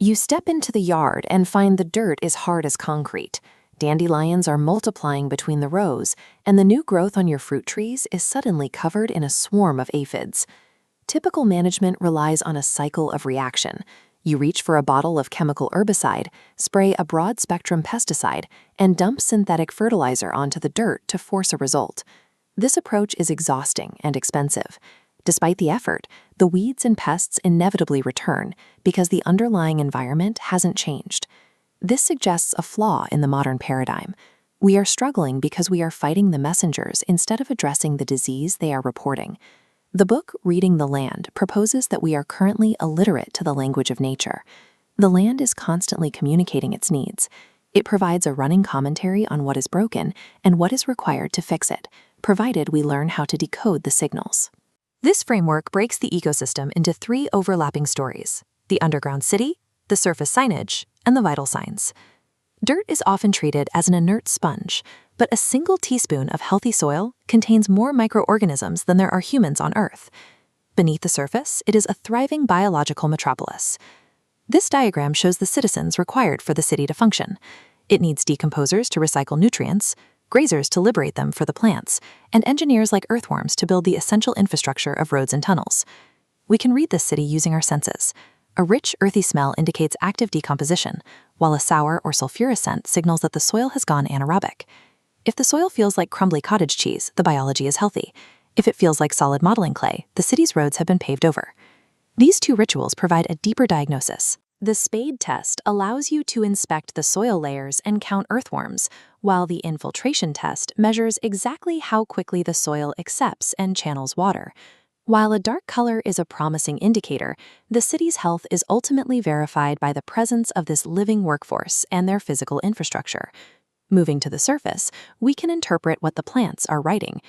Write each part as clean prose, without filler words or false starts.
You step into the yard and find the dirt is hard as concrete. Dandelions are multiplying between the rows, and the new growth on your fruit trees is suddenly covered in a swarm of aphids. Typical management relies on a cycle of reaction. You reach for a bottle of chemical herbicide, spray a broad-spectrum pesticide, and dump synthetic fertilizer onto the dirt to force a result. This approach is exhausting and expensive. Despite the effort, the weeds and pests inevitably return because the underlying environment hasn't changed. This suggests a flaw in the modern paradigm. We are struggling because we are fighting the messengers instead of addressing the disease they are reporting. The book Reading the Land proposes that we are currently illiterate to the language of nature. The land is constantly communicating its needs. It provides a running commentary on what is broken and what is required to fix it, provided we learn how to decode the signals. This framework breaks the ecosystem into 3 overlapping stories: the underground city, the surface signage, and the vital signs. Dirt is often treated as an inert sponge, but a single teaspoon of healthy soil contains more microorganisms than there are humans on Earth. Beneath the surface, it is a thriving biological metropolis. This diagram shows the citizens required for the city to function. It needs decomposers to recycle nutrients, grazers to liberate them for the plants, and engineers like earthworms to build the essential infrastructure of roads and tunnels. We can read this city using our senses. A rich, earthy smell indicates active decomposition, while a sour or sulfurous scent signals that the soil has gone anaerobic. If the soil feels like crumbly cottage cheese, the biology is healthy. If it feels like solid modeling clay, the city's roads have been paved over. These 2 rituals provide a deeper diagnosis. The spade test allows you to inspect the soil layers and count earthworms, while the infiltration test measures exactly how quickly the soil accepts and channels water. While a dark color is a promising indicator, the city's health is ultimately verified by the presence of this living workforce and their physical infrastructure. Moving to the surface, we can interpret what the plants are writing.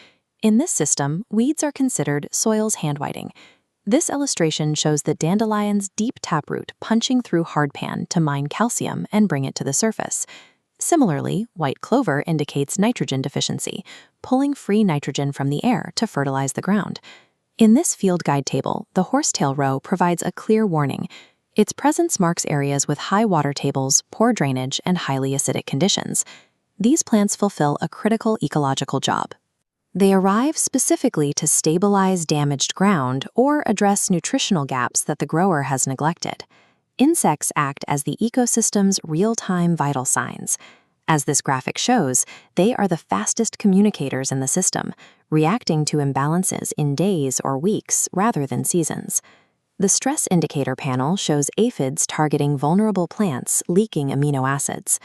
In this system, weeds are considered soil's handwriting. This illustration shows the dandelion's deep taproot punching through hardpan to mine calcium and bring it to the surface. Similarly, white clover indicates nitrogen deficiency, pulling free nitrogen from the air to fertilize the ground. In this field guide table, the horsetail row provides a clear warning. Its presence marks areas with high water tables, poor drainage, and highly acidic conditions. These plants fulfill a critical ecological job. They arrive specifically to stabilize damaged ground or address nutritional gaps that the grower has neglected. Insects act as the ecosystem's real-time vital signs. As this graphic shows, they are the fastest communicators in the system, reacting to imbalances in days or weeks rather than seasons. The stress indicator panel shows aphids targeting vulnerable plants leaking amino acids.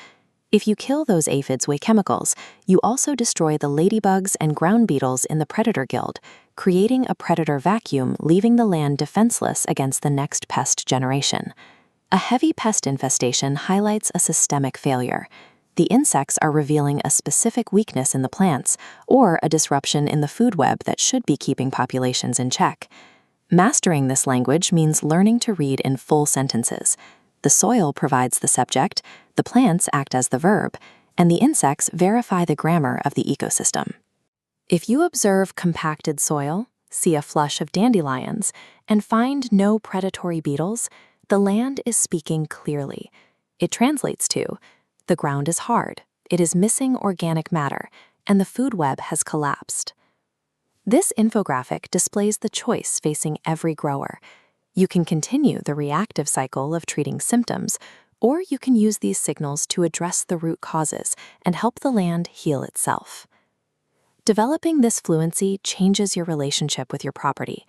If you kill those aphids with chemicals, you also destroy the ladybugs and ground beetles in the predator guild, creating a predator vacuum, leaving the land defenseless against the next pest generation. A heavy pest infestation highlights a systemic failure. The insects are revealing a specific weakness in the plants or a disruption in the food web that should be keeping populations in check. Mastering this language means learning to read in full sentences. The soil provides the subject, the plants act as the verb, and the insects verify the grammar of the ecosystem. If you observe compacted soil, see a flush of dandelions, and find no predatory beetles, the land is speaking clearly. It translates to, the ground is hard, it is missing organic matter, and the food web has collapsed. This infographic displays the choice facing every grower. You can continue the reactive cycle of treating symptoms, or you can use these signals to address the root causes and help the land heal itself. Developing this fluency changes your relationship with your property.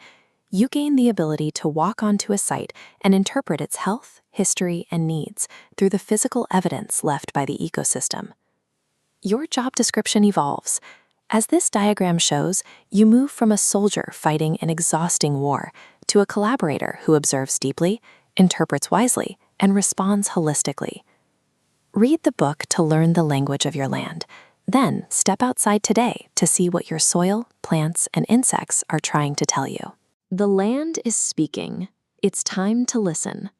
You gain the ability to walk onto a site and interpret its health, history, and needs through the physical evidence left by the ecosystem. Your job description evolves. As this diagram shows, you move from a soldier fighting an exhausting war to a collaborator who observes deeply, interprets wisely, and responds holistically. Read the book to learn the language of your land. Then step outside today to see what your soil, plants, and insects are trying to tell you. The land is speaking. It's time to listen.